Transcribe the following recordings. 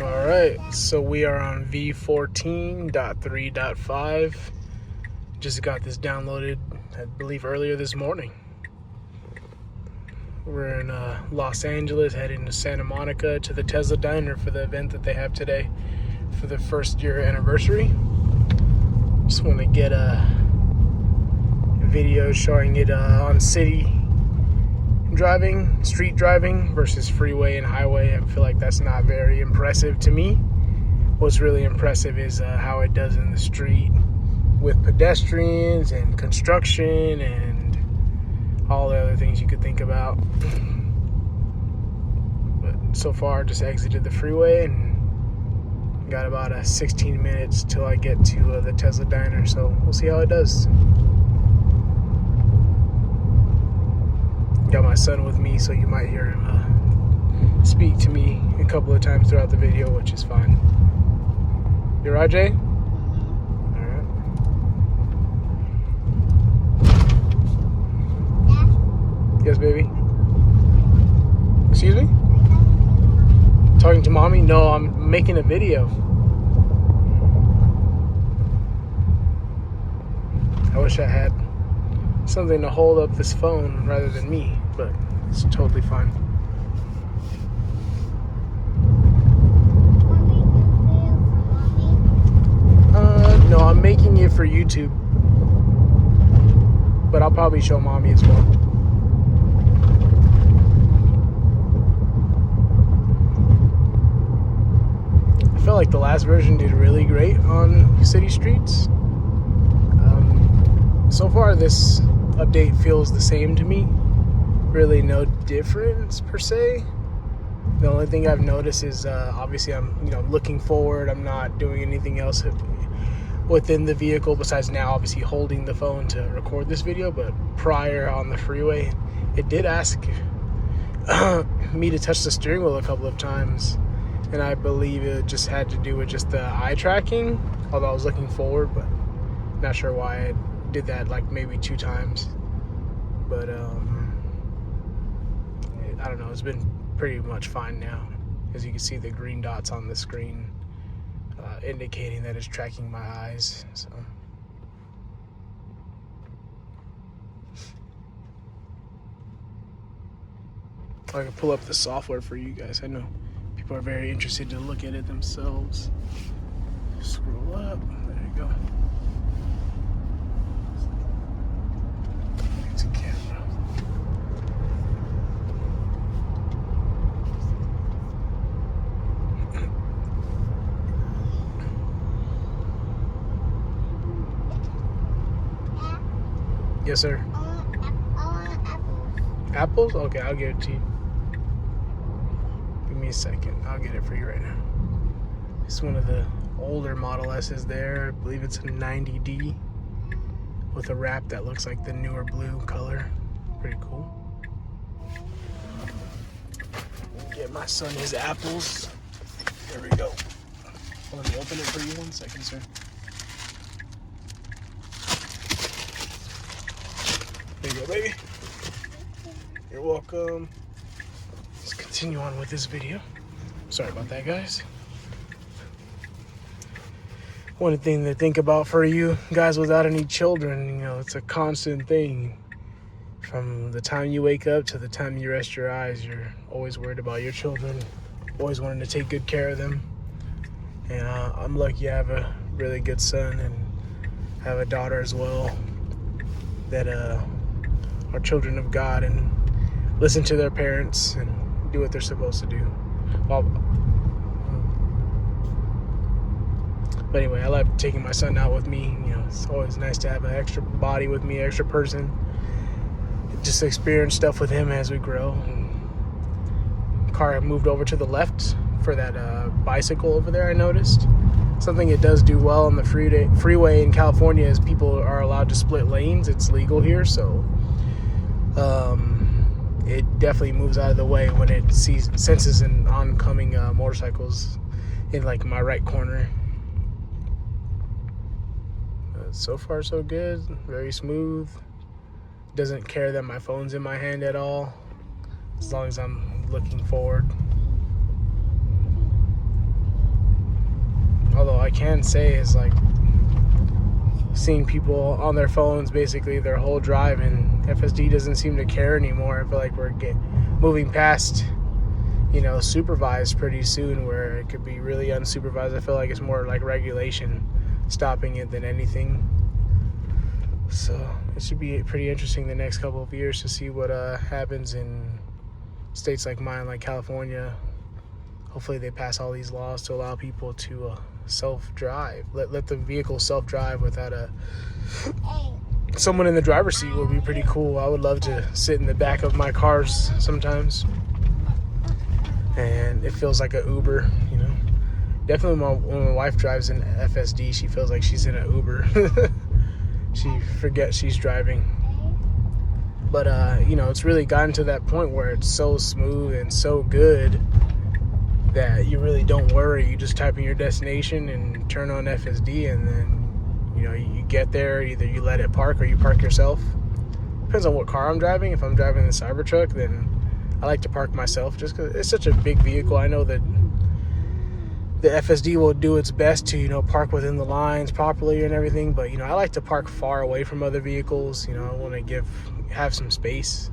All right, so we are on V14.3.5. Just got this downloaded, I believe, earlier this morning. We're in Los Angeles, heading to Santa Monica to the Tesla Diner for the event that they have today for the first year anniversary. Just want to get a video showing it on city driving, street driving versus freeway and highway. I feel like that's not very impressive to me. What's really impressive is how it does in the street with pedestrians and construction and all the other things you could think about. But so far, just exited the freeway and got about 16 minutes till I get to the Tesla Diner, so we'll see how it does. Got my son with me, so you might hear him speak to me a couple of times throughout the video, which is fine. You right, Jay? All right. Yes, baby. Excuse me? Talking to mommy? No, I'm making a video. I wish I had something to hold up this phone rather than me, but it's totally fine. No, I'm making it for YouTube, but I'll probably show mommy as well. I feel like the last version did really great on city streets. So far, this update feels the same to me. Really no difference per se. The only thing I've noticed is obviously I'm looking forward. I'm not doing anything else within the vehicle besides now obviously holding the phone to record this video. But prior on the freeway, it did ask me to touch the steering wheel a couple of times, and I believe it just had to do with just the eye tracking, although I was looking forward, but not sure why I did that like maybe 2 times. But I don't know, it's been pretty much fine now. As you can see, the green dots on the screen indicating that it's tracking my eyes. So I can pull up the software for you guys. I know people are very interested to look at it themselves. Scroll up, there you go. It's a camera. Yes, sir. I want apples. Apples? Okay, I'll give it to you. Give me a second. I'll get it for you right now. It's one of the older Model S's there. I believe it's a 90D with a wrap that looks like the newer blue color. Pretty cool. Get my son his apples. There we go. Let me open it for you 1 second, sir. There you go, baby. You're welcome. Let's continue on with this video. Sorry about that, guys. One thing to think about for you guys without any children, it's a constant thing. From the time you wake up to the time you rest your eyes, you're always worried about your children, always wanting to take good care of them. And I'm lucky I have a really good son and have a daughter as well that are children of God and listen to their parents and do what they're supposed to do. But anyway, I love taking my son out with me. It's always nice to have an extra body with me, extra person. Just experience stuff with him as we grow. And car moved over to the left for that bicycle over there, I noticed. Something it does do well on the freeway in California is people are allowed to split lanes. It's legal here, so it definitely moves out of the way when it senses an oncoming motorcycles in like my right corner. So far so good, very smooth. Doesn't care that my phone's in my hand at all, as long as I'm looking forward. I can say is like seeing people on their phones basically their whole drive, and FSD doesn't seem to care anymore. I feel like we're moving past, supervised pretty soon, where it could be really unsupervised. I feel like it's more like regulation stopping it than anything. So it should be pretty interesting the next couple of years to see what happens in states like mine, like California. Hopefully they pass all these laws to allow people to self-drive. Let the vehicle self-drive without someone in the driver's seat would be pretty cool. I would love to sit in the back of my cars sometimes, and it feels like an Uber, Definitely when my wife drives an FSD, she feels like she's in an Uber. She forgets she's driving. But, it's really gotten to that point where it's so smooth and so good that you really don't worry. You just type in your destination and turn on FSD, and then, you get there. Either you let it park or you park yourself. Depends on what car I'm driving. If I'm driving the Cybertruck, then I like to park myself just because it's such a big vehicle. I know that the FSD will do its best to, park within the lines properly and everything. But, I like to park far away from other vehicles. I want to have some space.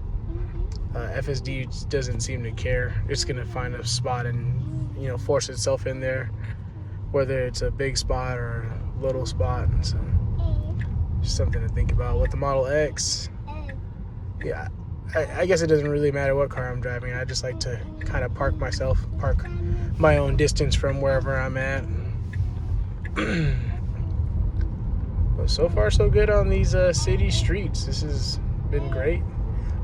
FSD doesn't seem to care. It's going to find a spot and, force itself in there, whether it's a big spot or a little spot. And so just something to think about. With the Model X, yeah, I guess it doesn't really matter what car I'm driving. I just like to kind of park my own distance from wherever I'm at. But so far so good on these city streets. This has been great.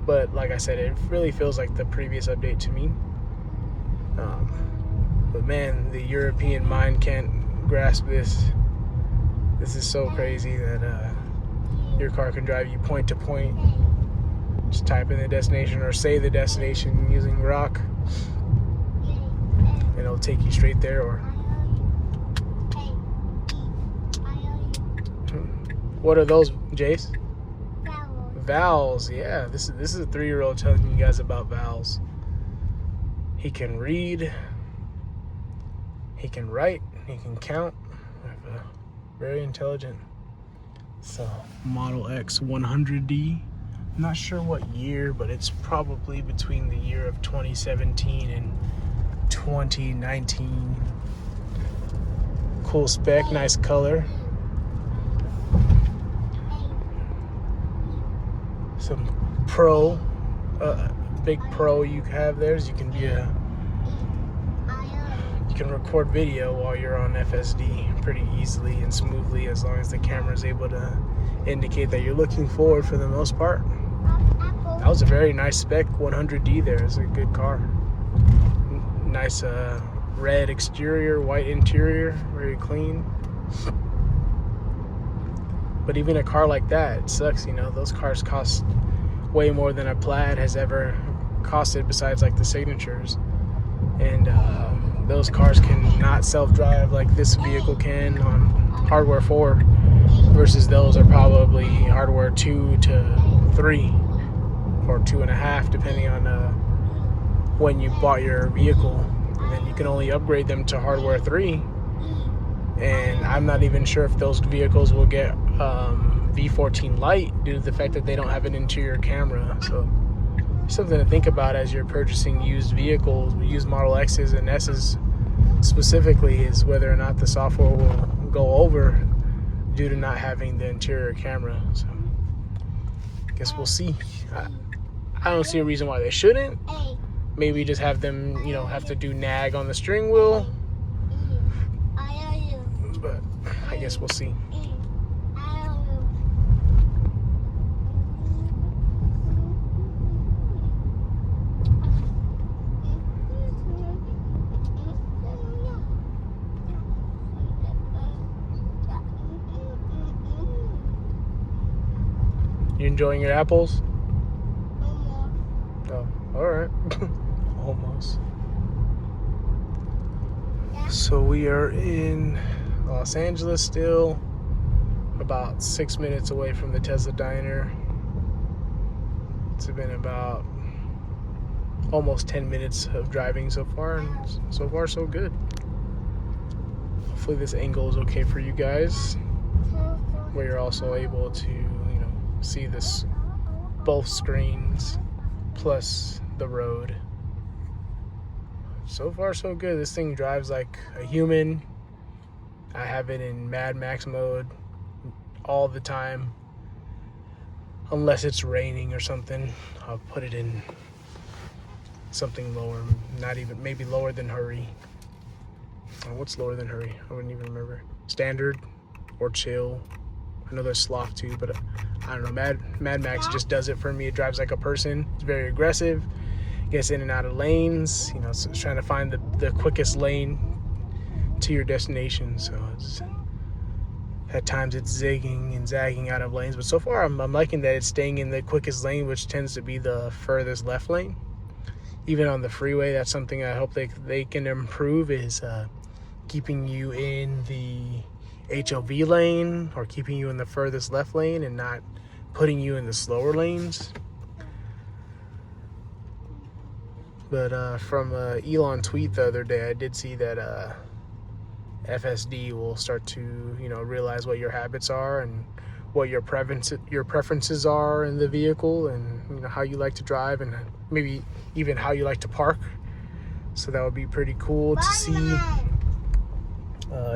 But like I said, it really feels like the previous update to me. But man, the European mind can't grasp this. This is so crazy that your car can drive you point to point. Just type in the destination or say the destination using rock, and it'll take you straight there. Or what are those, Jace? Vowels. Yeah, this is a 3-year-old telling you guys about vowels. He can read, he can write, he can count. Very intelligent. So Model X 100D. I'm not sure what year, but it's probably between the year of 2017 and 2019. Cool spec, nice color. Some big pro you have there is you can record video while you're on FSD pretty easily and smoothly, as long as the camera is able to indicate that you're looking forward for the most part. That was a very nice spec 100D there. It's a good car. Nice red exterior, white interior, very clean. But even a car like that, it sucks, those cars cost way more than a Plaid has ever costed, besides like the signatures. And those cars can not self-drive like this vehicle can on hardware 4, versus those are probably hardware 2 to 3 or 2.5, depending on when you bought your vehicle. And then you can only upgrade them to hardware 3. And I'm not even sure if those vehicles will get V14 Lite due to the fact that they don't have an interior camera. So something to think about as you're purchasing used vehicles, used Model X's and S's specifically, is whether or not the software will go over due to not having the interior camera. So I guess we'll see. I don't see a reason why they shouldn't. Maybe just have them, have to do nag on the steering wheel. But I guess we'll see. You enjoying your apples? Oh, all right. Almost. So we are in Los Angeles still, about 6 minutes away from the Tesla diner. It's been about almost 10 minutes of driving so far, and so far so good. Hopefully this angle is okay for you guys, where you're also able to, you know, see this both screens plus the road. So far so good. This thing drives like a human. I have it in Mad Max mode all the time, unless it's raining or something. I'll put it in something lower, not even, maybe lower than hurry. Oh, what's lower than hurry? I wouldn't even remember. Standard or chill. I know there's sloth too, but I don't know. Mad Max just does it for me. It drives like a person. It's very aggressive. Gets in and out of lanes. You know, so it's trying to find the quickest lane to your destination. So it's, at times it's zigging and zagging out of lanes, but so far I'm liking that it's staying in the quickest lane, which tends to be the furthest left lane. Even on the freeway, that's something I hope they can improve, is keeping you in the HOV lane or keeping you in the furthest left lane and not putting you in the slower lanes. But from Elon tweet the other day, I did see that FSD will start to, you know, realize what your habits are and what your preferences are in the vehicle, and, you know, how you like to drive, and maybe even how you like to park. So that would be pretty cool to see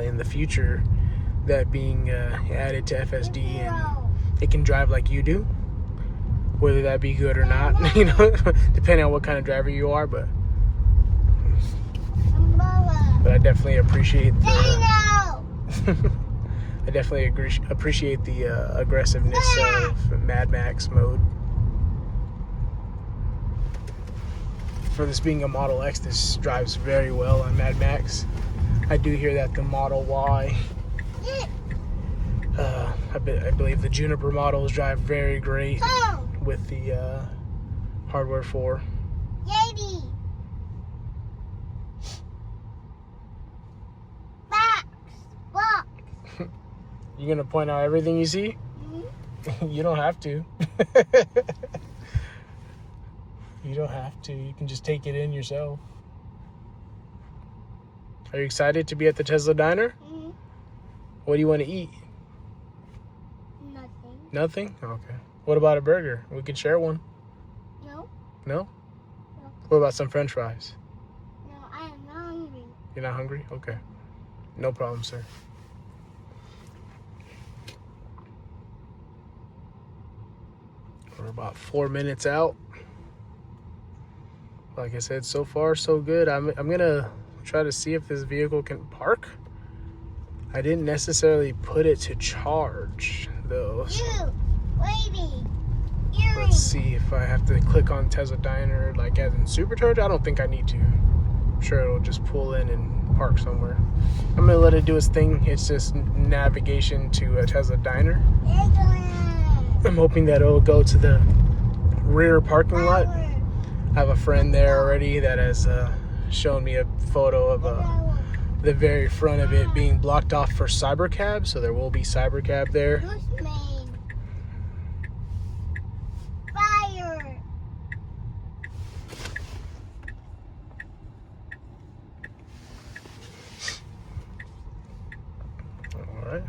in the future, that being added to FSD, and it can drive like you do, whether that be good or not, you know, depending on what kind of driver you are. But I definitely appreciate appreciate the aggressiveness of Mad Max mode. For this being a Model X, this drives very well on Mad Max. I do hear that the Model Y, I believe the Juniper models drive very great with the hardware 4. Yeti. Box. You gonna point out everything you see? Mm-hmm. You don't have to. You don't have to. You can just take it in yourself. Are you excited to be at the Tesla diner? Mm-hmm. What do you want to eat? Nothing. Nothing? Okay. What about a burger? We could share one. No. No? No. What about some French fries? No, I am not hungry. You're not hungry? Okay. No problem, sir. We're about 4 minutes out. Like I said, so far so good. I'm gonna try to see if this vehicle can park. I didn't necessarily put it to charge though. So let's see if I have to click on Tesla Diner like as in supercharge. I don't think I need to. I'm sure it'll just pull in and park somewhere. I'm gonna let it do its thing. It's just navigation to a Tesla Diner. I'm hoping that it'll go to the rear parking lot. I have a friend there already that has shown me a photo of the very front of it being blocked off for cybercab, so there will be cybercab there. Fire! All right,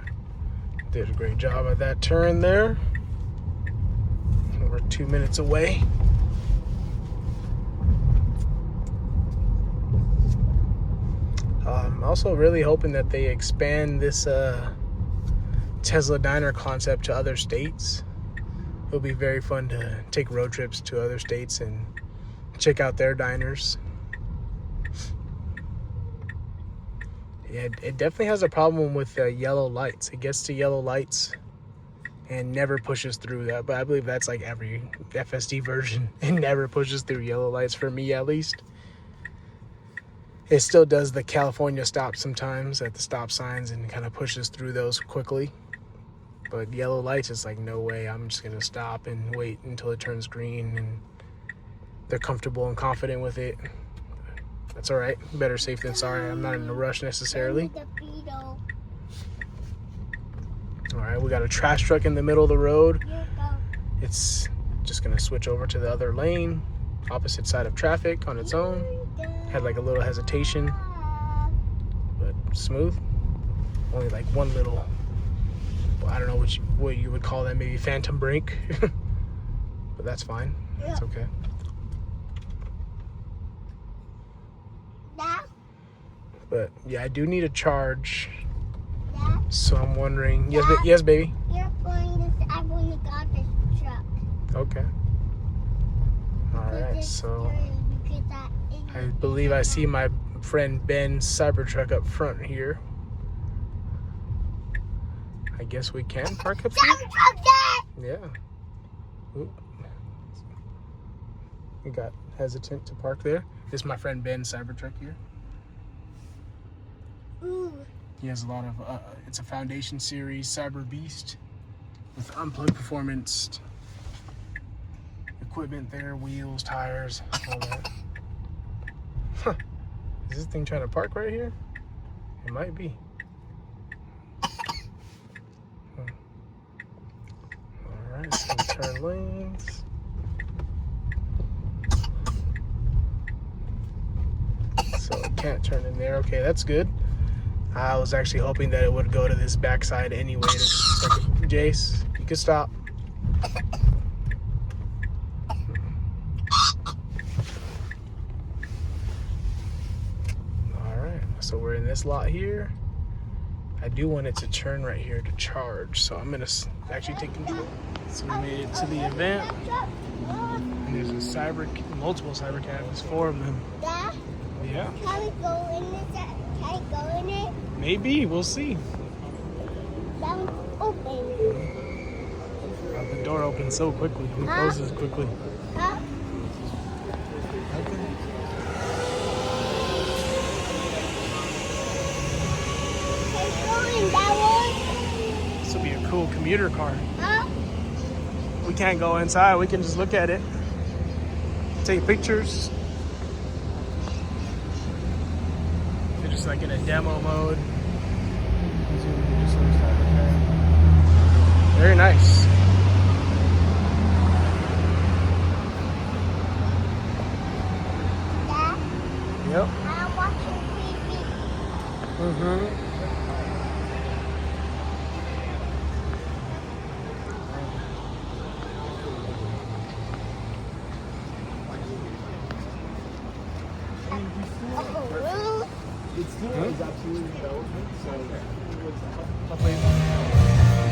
did a great job at that turn there. We're 2 minutes away. I'm also really hoping that they expand this Tesla Diner concept to other states. It'll be very fun to take road trips to other states and check out their diners. Yeah, it definitely has a problem with yellow lights. It gets to yellow lights and never pushes through that. But I believe that's like every FSD version. It never pushes through yellow lights, for me at least. It still does the California stop sometimes at the stop signs and kind of pushes through those quickly. But yellow lights, it's like, no way, I'm just going to stop and wait until it turns green. And they're comfortable and confident with it. That's all right. Better safe than sorry. I'm not in a rush necessarily. All right, we got a trash truck in the middle of the road. It's just going to switch over to the other lane, opposite side of traffic on its own. Had like a little hesitation, but smooth. Only like one little, I don't know what you would call that, maybe phantom brake. But that's fine. It's okay. Dad? But yeah, I do need a charge. Dad? So I'm wondering. Yes, Dad? yes, baby. You're going to, I've only got this truck. Okay. All right. So I believe I see my friend Ben's Cybertruck up front here. I guess we can park up here. Cybertruck, Dad! Yeah. Oop. We got hesitant to park there. This is my friend Ben's Cybertruck here. Ooh. He has a lot of, it's a Foundation Series Cyber Beast with unplugged performance equipment there, wheels, tires, all that. Huh. Is this thing trying to park right here? It might be. Huh. All right, so we turn lanes. So it can't turn in there. Okay, that's good. I was actually hoping that it would go to this backside anyway. Jace, you can stop. All right, so we're in this lot here. I do want it to turn right here to charge, so I'm gonna actually take control. So we made it to the event, and there's multiple cyber cabs, 4 of them. Dad? Yeah. Can we go in this? Can I go in it? Maybe, we'll see. That one's open. The door opens so quickly, it closes quickly. Huh? Can I go in that one? This will be a cool commuter car. Huh? We can't go inside, we can just look at it. Take pictures. They're just like in a demo mode. Very nice. Dad? Yep. I'm watching TV. Mm-hmm.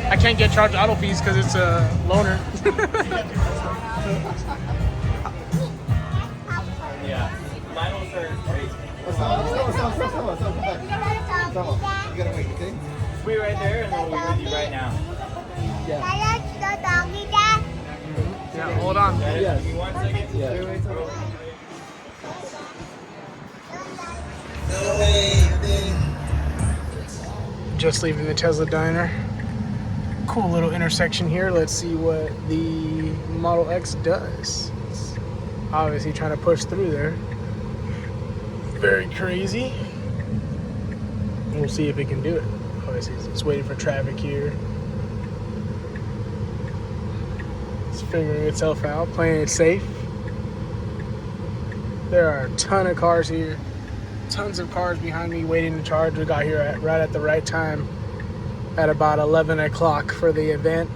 I can't get charged auto fees because it's a loaner. Yeah. Lionel's crazy. You gotta wait, okay? Wait right there and then we'll be with you right now. the doggy, Dad? Yeah, hold on. Yes. Give me 1 second. Yeah. Just leaving the Tesla diner. Cool little intersection here. Let's see what the Model X does. It's obviously trying to push through there. Very crazy. We'll see if it can do it. Obviously, it's waiting for traffic here. It's figuring itself out, playing it safe. There are a ton of cars here. Tons of cars behind me waiting to charge. We got here right at the right time at about 11 o'clock for the event.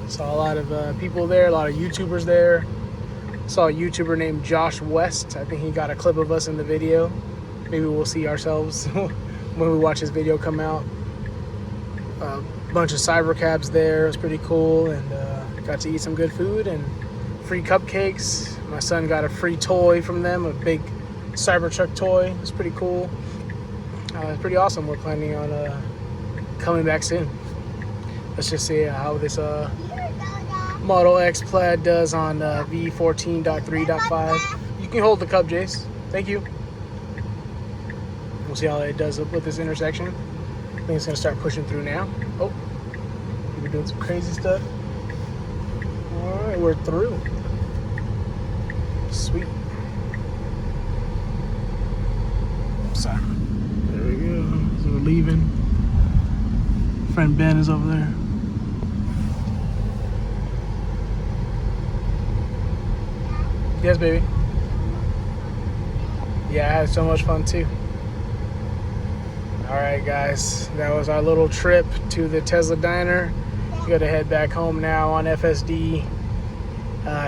Saw a lot of people there, a lot of YouTubers there. Saw a YouTuber named Josh West. I think he got a clip of us in the video. Maybe we'll see ourselves when we watch his video come out. A bunch of cyber cabs there. It was pretty cool, and got to eat some good food and free cupcakes. My son got a free toy from them, a big Cybertruck toy. It's pretty cool. It's pretty awesome. We're planning on coming back soon. Let's just see how this Model X Plaid does on V14.3.5. You can hold the cup, Jace. Thank you. We'll see how it does with this intersection. I think it's gonna start pushing through now. Oh, we're doing some crazy stuff. All right, we're through. Sweet. Sorry. There we go. So we're leaving. Friend Ben is over there. Yes, baby. Yeah, I had so much fun too. All right, guys, that was our little trip to the Tesla diner. We gotta head back home now on FSD.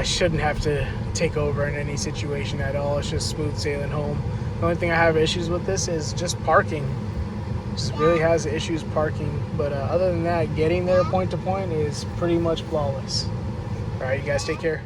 Shouldn't have to take over in any situation at all. It's just smooth sailing home. The only thing I have issues with this is just parking. Just really has issues parking. But other than that, getting there point to point is pretty much flawless. All right, you guys take care.